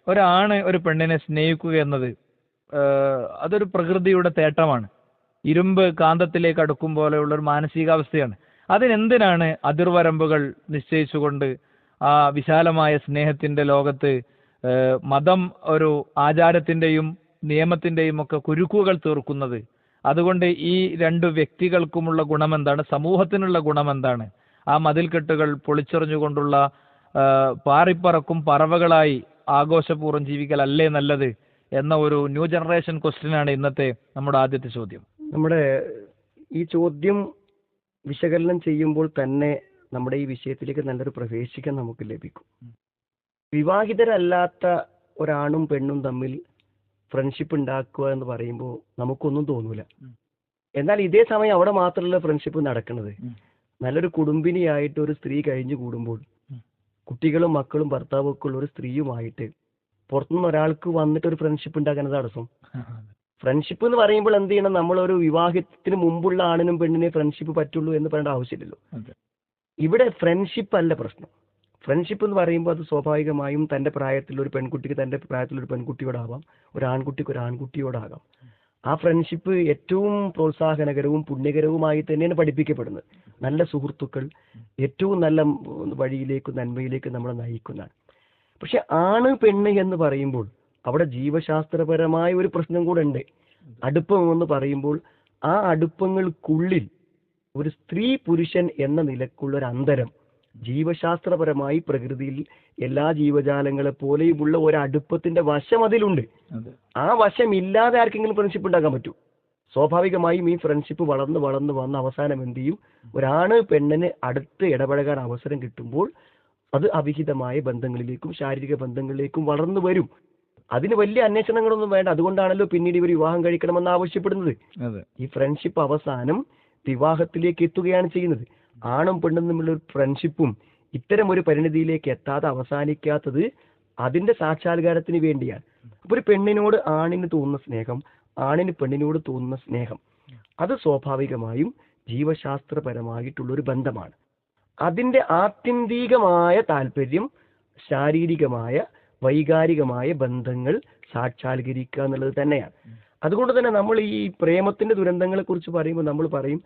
ഒരാണ് ഒരു പെണ്ണിനെ സ്നേഹിക്കുക എന്നത് അതൊരു പ്രകൃതിയുടെ തേട്ടമാണ്. ഇരുമ്പ് കാന്തത്തിലേക്ക് അടുക്കും പോലെയുള്ള ഒരു മാനസികാവസ്ഥയാണ്. അതിനെന്തിനാണ് അതിർവരമ്പുകൾ നിശ്ചയിച്ചുകൊണ്ട് ആ വിശാലമായ സ്നേഹത്തിന്റെ ലോകത്ത് മതം ഒരു ആചാരത്തിന്റെയും നിയമത്തിന്റെയും ഒക്കെ കുരുക്കുകൾ തീർക്കുന്നത്? അതുകൊണ്ട് ഈ രണ്ടു വ്യക്തികൾക്കുമുള്ള ഗുണമെന്താണ്? സമൂഹത്തിനുള്ള ഗുണമെന്താണ്? ആ മതിൽക്കെട്ടുകൾ പൊളിച്ചെറിഞ്ഞുകൊണ്ടുള്ള പാറിപ്പറക്കും പറവകളായി ആഘോഷപൂർവ്വം ജീവിക്കലല്ലേ നല്ലത് എന്ന ഒരു ന്യൂ ജനറേഷൻ ക്വസ്റ്റ്യനാണ് ഇന്നത്തെ നമ്മുടെ ആദ്യത്തെ ചോദ്യം. നമ്മുടെ ഈ ചോദ്യം വിശകലനം ചെയ്യുമ്പോൾ തന്നെ നമ്മുടെ ഈ വിഷയത്തിലേക്ക് നല്ലൊരു പ്രവേശിക്കാൻ നമുക്ക് ലഭിക്കും. വിവാഹിതരല്ലാത്ത ഒരാണും പെണ്ണും തമ്മിൽ ഫ്രണ്ട്ഷിപ്പ് ഉണ്ടാക്കുക എന്ന് പറയുമ്പോൾ നമുക്കൊന്നും തോന്നൂല. എന്നാൽ ഇതേ സമയം അവിടെ മാത്രമല്ല ഫ്രണ്ട്ഷിപ്പ് നടക്കുന്നത്. നല്ലൊരു കുടുംബിനിയായിട്ട് ഒരു സ്ത്രീ കഴിഞ്ഞു കൂടുമ്പോൾ കുട്ടികളും മക്കളും ഭർത്താവും ഒക്കെ ഉള്ള ഒരു സ്ത്രീയുമായിട്ട് പുറത്തുനിന്ന് ഒരാൾക്ക് വന്നിട്ട് ഒരു ഫ്രണ്ട്ഷിപ്പ് ഉണ്ടാക്കാൻ തടസ്സം. ഫ്രണ്ട്ഷിപ്പ് എന്ന് പറയുമ്പോൾ എന്ത് ചെയ്യണം? നമ്മളൊരു വിവാഹത്തിന് മുമ്പുള്ള ആണിനും പെണ്ണിനെ ഫ്രണ്ട്ഷിപ്പ് പറ്റുള്ളൂ എന്ന് പറയേണ്ട ആവശ്യമില്ലല്ലോ. ഇവിടെ ഫ്രണ്ട്ഷിപ്പ് അല്ല പ്രശ്നം. ഫ്രണ്ട്ഷിപ്പ് എന്ന് പറയുമ്പോൾ അത് സ്വാഭാവികമായും തൻ്റെ പ്രായത്തിലുള്ള ഒരു പെൺകുട്ടിക്ക് തൻ്റെ പ്രായത്തിലുള്ള ഒരു പെൺകുട്ടിയോടാവാം, ഒരു ആൺകുട്ടിക്ക് ഒരു ആൺകുട്ടിയോടാകാം. ആ ഫ്രണ്ട്ഷിപ്പ് ഏറ്റവും പ്രോത്സാഹനകരവും പുണ്യകരവുമായി തന്നെയാണ് പഠിപ്പിക്കപ്പെടുന്നത്. നല്ല സുഹൃത്തുക്കൾ ഏറ്റവും നല്ല വഴിയിലേക്കും നന്മയിലേക്കും നമ്മളെ നയിക്കുന്നതാണ്. പക്ഷെ ആണ് പെണ്ണ് എന്ന് പറയുമ്പോൾ അവിടെ ജീവശാസ്ത്രപരമായ ഒരു പ്രശ്നം കൂടെ ഉണ്ട്. അടുപ്പം എന്ന് പറയുമ്പോൾ ആ അടുപ്പങ്ങൾക്കുള്ളിൽ ഒരു സ്ത്രീ പുരുഷൻ എന്ന നിലക്കുള്ള ഒരു അന്തരം ജീവശാസ്ത്രപരമായി പ്രകൃതിയിൽ എല്ലാ ജീവജാലങ്ങളെ പോലെയുമുള്ള ഒരു അടുപ്പത്തിന്റെ വശം അതിലുണ്ട്. ആ വശം ഇല്ലാതെ ആർക്കെങ്കിലും ഫ്രണ്ട്ഷിപ്പ് ഉണ്ടാക്കാൻ പറ്റൂ? സ്വാഭാവികമായും ഈ ഫ്രണ്ട്ഷിപ്പ് വളർന്ന് വളർന്ന് വന്ന അവസാനം എന്ത് ചെയ്യും? ഒരാണ് പെണ്ണിന് അടുത്ത് ഇടപഴകാൻ അവസരം കിട്ടുമ്പോൾ അത് അവിഹിതമായ ബന്ധങ്ങളിലേക്കും ശാരീരിക ബന്ധങ്ങളിലേക്കും വളർന്നു വരും. അതിന് വലിയ അന്വേഷണങ്ങളൊന്നും വേണ്ട. അതുകൊണ്ടാണല്ലോ പിന്നീട് ഇവർ വിവാഹം കഴിക്കണമെന്ന് ആവശ്യപ്പെടുന്നത്. ഈ ഫ്രണ്ട്ഷിപ്പ് അവസാനം വിവാഹത്തിലേക്ക് എത്തുകയാണ് ചെയ്യുന്നത്. ആണും പെണ്ണും തമ്മിലുള്ള ഒരു ഫ്രണ്ട്ഷിപ്പും ഇത്തരം ഒരു പരിണിതിയിലേക്ക് എത്താതെ അവസാനിക്കാത്തത് അതിന്റെ സാക്ഷാത്കാരത്തിന് വേണ്ടിയാണ്. അപ്പൊ ഒരു പെണ്ണിനോട് ആണിന് തോന്നുന്ന സ്നേഹം, ആണിന് പെണ്ണിനോട് തോന്നുന്ന സ്നേഹം, അത് സ്വാഭാവികമായും ജീവശാസ്ത്രപരമായിട്ടുള്ളൊരു ബന്ധമാണ്. അതിന്റെ ആത്യന്തികമായ താല്പര്യം ശാരീരികമായ വൈകാരികമായ ബന്ധങ്ങൾ സാക്ഷാത്കരിക്കുക എന്നുള്ളത് തന്നെയാണ്. അതുകൊണ്ട് തന്നെ നമ്മൾ ഈ പ്രേമത്തിന്റെ ദുരന്തങ്ങളെ കുറിച്ച് പറയുമ്പോൾ നമ്മൾ പറയും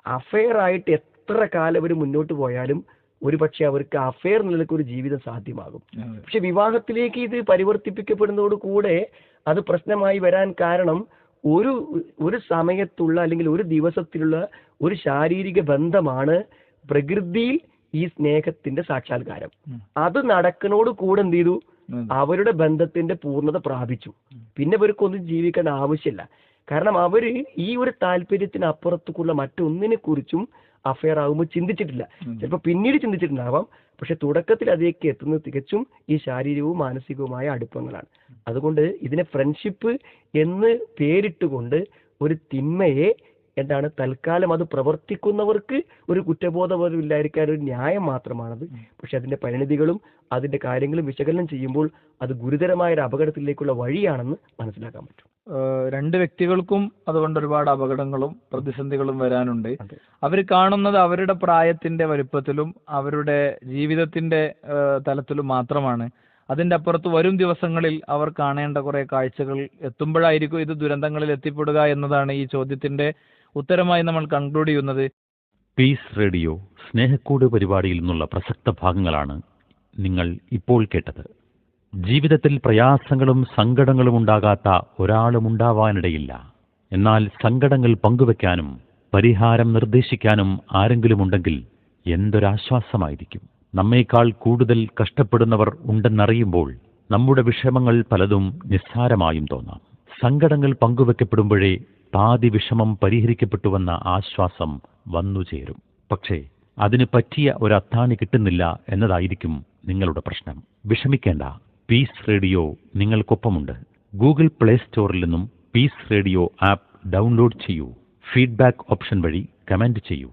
അഫെയർ ആയിട്ട് എത്ര കാലം അവർ മുന്നോട്ട് പോയാലും ഒരു പക്ഷെ അവർക്ക് അഫെയർ നിലക്ക് ഒരു ജീവിതം സാധ്യമാകും. പക്ഷെ വിവാഹത്തിലേക്ക് ഇത് പരിവർത്തിപ്പിക്കപ്പെടുന്നതോട് കൂടെ അത് പ്രശ്നമായി വരാൻ കാരണം ഒരു സമയത്തുള്ള അല്ലെങ്കിൽ ഒരു ദിവസത്തിലുള്ള ഒരു ശാരീരിക ബന്ധമാണ് പ്രകൃതിയിൽ ഈ സ്നേഹത്തിന്റെ സാക്ഷാത്കാരം. അത് നടക്കുന്നതോട് കൂടെ എന്ത് ചെയ്തു? അവരുടെ ബന്ധത്തിന്റെ പൂർണ്ണത പ്രാപിച്ചു. പിന്നെ ഇവർക്കൊന്നും ജീവിക്കേണ്ട ആവശ്യമില്ല. കാരണം അവര് ഈ ഒരു താല്പര്യത്തിന് അപ്പുറത്തേക്കുള്ള മറ്റൊന്നിനെ കുറിച്ചും അഫെയർ ആകുമ്പോൾ ചിന്തിച്ചിട്ടില്ല. ചിലപ്പോൾ പിന്നീട് ചിന്തിച്ചിട്ടുണ്ടാവാം. പക്ഷെ തുടക്കത്തിൽ അതിലേക്ക് എത്തുന്നത് തികച്ചും ഈ ശാരീരികവും മാനസികവുമായ അടുപ്പങ്ങളാണ്. അതുകൊണ്ട് ഇതിനെ ഫ്രണ്ട്ഷിപ്പ് എന്ന് പേരിട്ടുകൊണ്ട് ഒരു തിന്മയെ തൽക്കാലം അത് പ്രവർത്തിക്കുന്നവർക്ക് ഒരു കുറ്റബോധമില്ലായിരിക്കാൻ ഒരു ന്യായം മാത്രമാണത്. പക്ഷെ അതിന്റെ പരിണിതികളും അതിന്റെ കാര്യങ്ങളും വിശകലനം ചെയ്യുമ്പോൾ അത് ഗുരുതരമായ ഒരു അപകടത്തിലേക്കുള്ള വഴിയാണെന്ന് മനസ്സിലാക്കാൻ പറ്റും. രണ്ട് വ്യക്തികൾക്കും അതുകൊണ്ട് ഒരുപാട് അപകടങ്ങളും പ്രതിസന്ധികളും വരാനുണ്ട്. അവർ കാണുന്നത് അവരുടെ പ്രായത്തിന്റെ വലുപ്പത്തിലും അവരുടെ ജീവിതത്തിന്റെ തലത്തിലും മാത്രമാണ്. അതിന്റെ അപ്പുറത്ത് വരും ദിവസങ്ങളിൽ അവർ കാണേണ്ട കുറെ കാഴ്ചകൾ എത്തുമ്പോഴായിരിക്കും ഇത് ദുരന്തങ്ങളിൽ എത്തിപ്പെടുക എന്നതാണ് ഈ ചോദ്യത്തിന്റെ ഉത്തരമായി നമ്മൾ കൺക്ലൂഡ് ചെയ്യുന്നത്. പീസ് റേഡിയോ സ്നേഹക്കൂട് പരിപാടിയിൽ നിന്നുള്ള പ്രസക്ത ഭാഗങ്ങളാണ് നിങ്ങൾ ഇപ്പോൾ കേട്ടത്. ജീവിതത്തിൽ പ്രയാസങ്ങളും സങ്കടങ്ങളും ഉണ്ടാകാത്ത ഒരാളും ഉണ്ടാവാനിടയില്ല. എന്നാൽ സങ്കടങ്ങൾ പങ്കുവെക്കാനും പരിഹാരം നിർദ്ദേശിക്കാനും ആരെങ്കിലും ഉണ്ടെങ്കിൽ എന്തൊരാശ്വാസമായിരിക്കും. നമ്മേക്കാൾ കൂടുതൽ കഷ്ടപ്പെടുന്നവർ ഉണ്ടെന്നറിയുമ്പോൾ നമ്മുടെ വിഷമങ്ങൾ പലതും നിസ്സാരമായും തോന്നാം. സങ്കടങ്ങൾ പങ്കുവെക്കപ്പെടുമ്പോഴേ പാതി വിഷമം പരിഹരിക്കപ്പെട്ടുവെന്ന ആശ്വാസം വന്നുചേരും. പക്ഷേ അതിന് പറ്റിയ ഒരു അത്താണി കിട്ടുന്നില്ല എന്നതായിരിക്കും നിങ്ങളുടെ പ്രശ്നം. വിഷമിക്കേണ്ട, പീസ് റേഡിയോ നിങ്ങൾക്കൊപ്പമുണ്ട്. ഗൂഗിൾ പ്ലേ സ്റ്റോറിൽ നിന്നും പീസ് റേഡിയോ ആപ്പ് ഡൗൺലോഡ് ചെയ്യൂ. ഫീഡ്ബാക്ക് ഓപ്ഷൻ വഴി കമന്റ് ചെയ്യൂ.